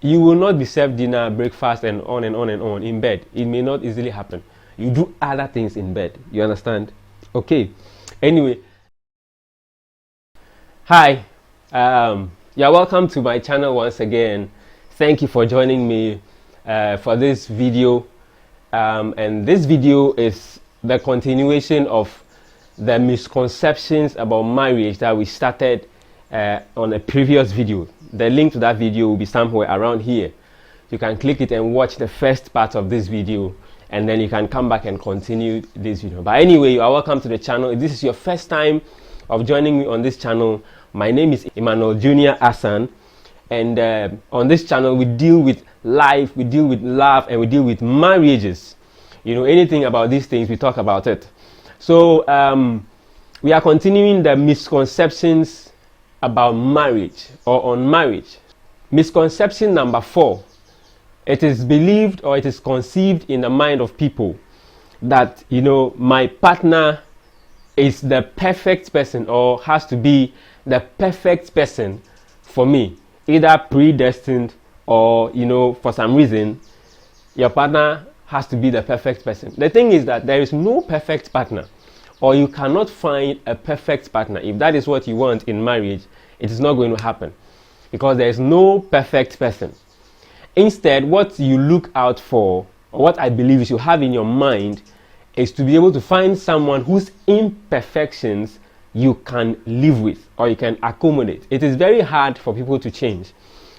You will not be served dinner, breakfast, and on and on and on in bed. It may not easily happen. You do other things in bed. You understand? Okay. Anyway. Hi. Yeah, welcome to my channel once again. Thank you for joining me for this video. And this video is the continuation of the misconceptions about marriage that we started on a previous video. The link to that video will be somewhere around here. You can click it and watch the first part of this video, and then you can come back and continue this video. But anyway, you are welcome to the channel. If this is your first time of joining me on this channel, my name is Emmanuel Junior Asan, and on this channel we deal with life, we deal with love, and we deal with marriages. You know, anything about these things, we talk about it. So we are continuing the misconceptions about marriage or on marriage. Misconception number 4. It is believed or it is conceived in the mind of people that, you know, my partner is the perfect person or has to be the perfect person for me, either predestined or, you know, for some reason your partner has to be the perfect person. The thing is that there is no perfect partner, or you cannot find a perfect partner. If that is what you want in marriage, it is not going to happen, because there is no perfect person. Instead, what you look out for, or what I believe you should have in your mind, is to be able to find someone whose imperfections you can live with or you can accommodate. It is very hard for people to change.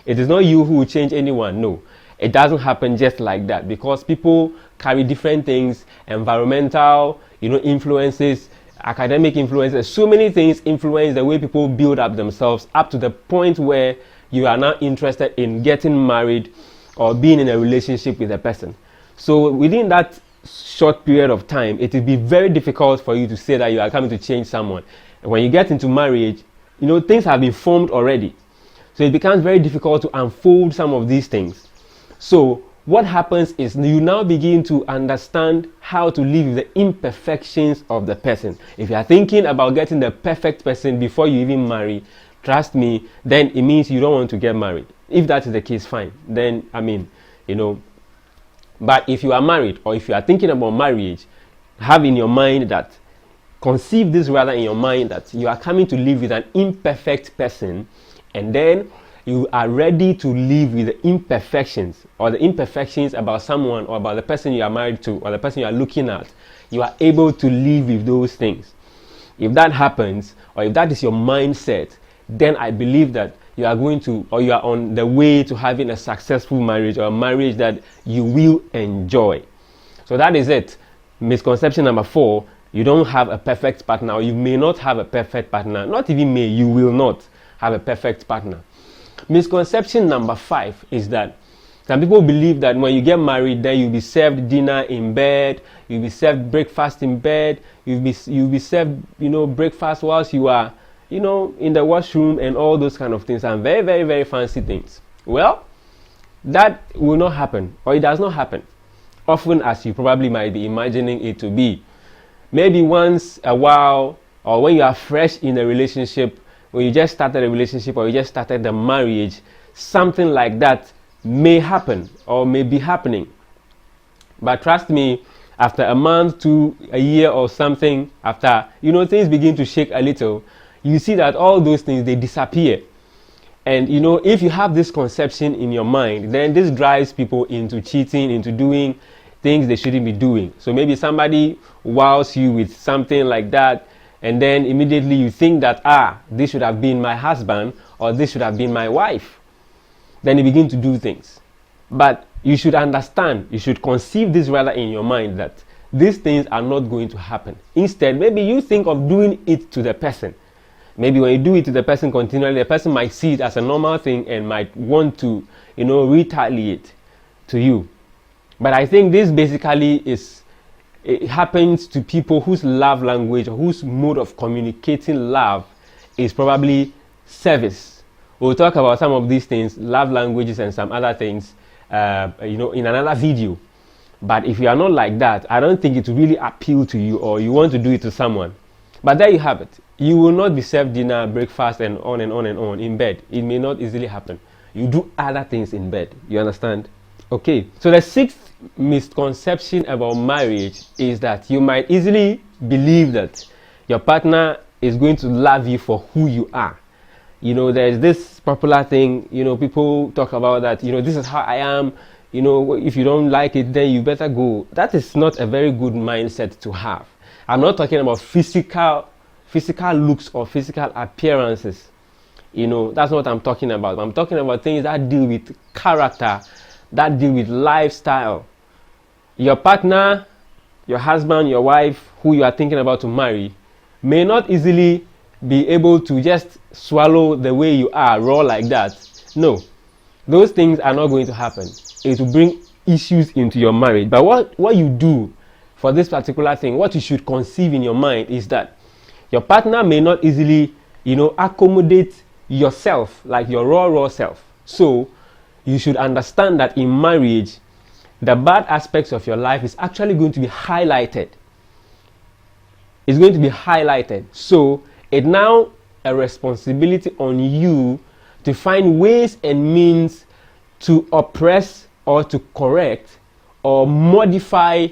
It is not you who will change anyone. No, it doesn't happen just like that, because people carry different things, environmental, you know, influences, academic influences, so many things influence the way people build up themselves up to the point where you are now interested in getting married or being in a relationship with a person. So within that short period of time, it will be very difficult for you to say that you are coming to change someone. And when you get into marriage, you know, things have been formed already. So it becomes very difficult to unfold some of these things. So what happens is you now begin to understand how to live with the imperfections of the person. If you are thinking about getting the perfect person before you even marry, trust me, then it means you don't want to get married. If that is the case, fine. Then, I mean, you know, but if you are married, or if you are thinking about marriage, have in your mind that, conceive this rather in your mind, that you are coming to live with an imperfect person, and then you are ready to live with the imperfections, or the imperfections about someone, or about the person you are married to, or the person you are looking at. You are able to live with those things. If that happens, or if that is your mindset, then I believe that you are going to, or you are on the way to having a successful marriage, or a marriage that you will enjoy. So that is it. Misconception number 4, you don't have a perfect partner, or you may not have a perfect partner. Not even may, you will not have a perfect partner. Misconception number 5 is that some people believe that when you get married, then you'll be served dinner in bed, you'll be served breakfast in bed, you'll be served, you know, breakfast whilst you are, you know, in the washroom, and all those kind of things, and very, very, very fancy things. Well, that will not happen, or it does not happen often as you probably might be imagining it to be. Maybe once a while, or when you are fresh in a relationship, when you just started a relationship, or you just started the marriage, something like that may happen or may be happening. But trust me, after a month to a year or something, after, you know, things begin to shake a little, you see that all those things, they disappear. And you know, if you have this conception in your mind, then this drives people into cheating, into doing things they shouldn't be doing. So maybe somebody wows you with something like that, and then immediately you think that, this should have been my husband, or this should have been my wife. Then you begin to do things. But you should understand, you should conceive this rather in your mind, that these things are not going to happen. Instead, maybe you think of doing it to the person. Maybe when you do it to the person continually, the person might see it as a normal thing and might want to, you know, retaliate to you. But I think this basically it happens to people whose love language, or whose mode of communicating love is probably service. We'll talk about some of these things, love languages and some other things, you know, in another video. But if you are not like that, I don't think it will really appeal to you, or you want to do it to someone. But there you have it. You will not be served dinner, breakfast, and on and on and on in bed. It may not easily happen. you do other things in bed. You understand? Okay, so the sixth misconception about marriage is that you might easily believe that your partner is going to love you for who you are. You know, there's this popular thing, you know, people talk about that, you know, this is how I am, you know, if you don't like it, then you better go. That is not a very good mindset to have. I'm not talking about physical looks or physical appearances. You know, that's not what I'm talking about. I'm talking about things that deal with character, that deal with lifestyle. Your partner, your husband, your wife, who you are thinking about to marry, may not easily be able to just swallow the way you are, raw like that. No, those things are not going to happen. It will bring issues into your marriage. But what you do for this particular thing, what you should conceive in your mind is that your partner may not easily, you know, accommodate yourself, like your raw self. So you should understand that in marriage, the bad aspects of your life is actually going to be highlighted. It's going to be highlighted. So it's now a responsibility on you to find ways and means to oppress or to correct or modify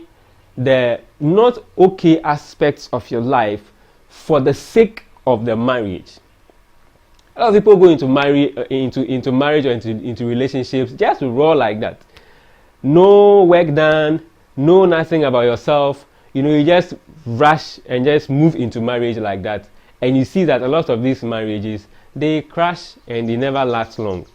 the not okay aspects of your life for the sake of the marriage. A lot of people go into marriage or into relationships just to roll like that. No work done, no nothing about yourself. You know, you just rush and just move into marriage like that. And you see that a lot of these marriages, they crash and they never last long.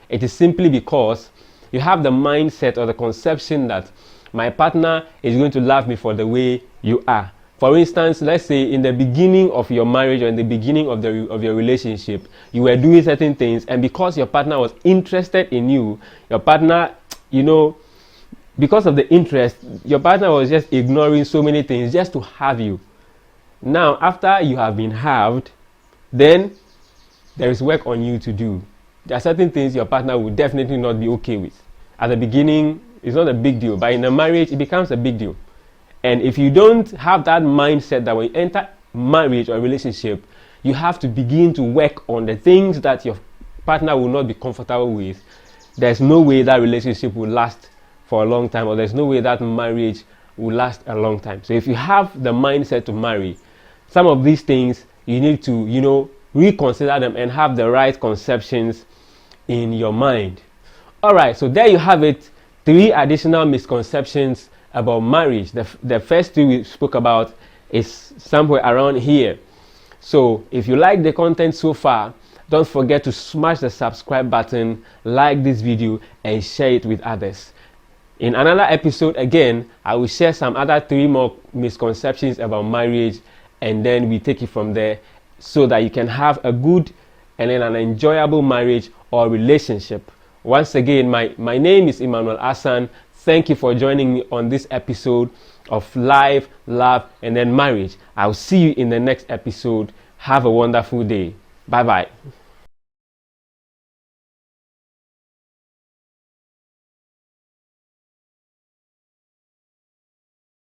It is simply because you have the mindset or the conception that my partner is going to love me for the way you are. For instance, let's say in the beginning of your marriage or in the beginning of your relationship, you were doing certain things, and because your partner was interested in you, your partner, you know, because of the interest, your partner was just ignoring so many things just to have you. Now, after you have been halved, then there is work on you to do. There are certain things your partner will definitely not be okay with. At the beginning, it's not a big deal, but in a marriage, it becomes a big deal. And if you don't have that mindset that when you enter marriage or relationship, you have to begin to work on the things that your partner will not be comfortable with, there's no way that relationship will last for a long time, or there's no way that marriage will last a long time. So if you have the mindset to marry, some of these things you need to, you know, reconsider them and have the right conceptions in your mind. All right, so there you have it. 3 additional misconceptions about marriage. The first 2 we spoke about is somewhere around here. So if you like the content so far, don't forget to smash the subscribe button, like this video, and share it with others. In another episode again, I will share some other 3 more misconceptions about marriage, and then we take it from there so that you can have a good and then an enjoyable marriage or relationship. Once again, my name is Emmanuel Asan. Thank you for joining me on this episode of Life, Love, and then Marriage. I'll see you in the next episode. Have a wonderful day. Bye-bye.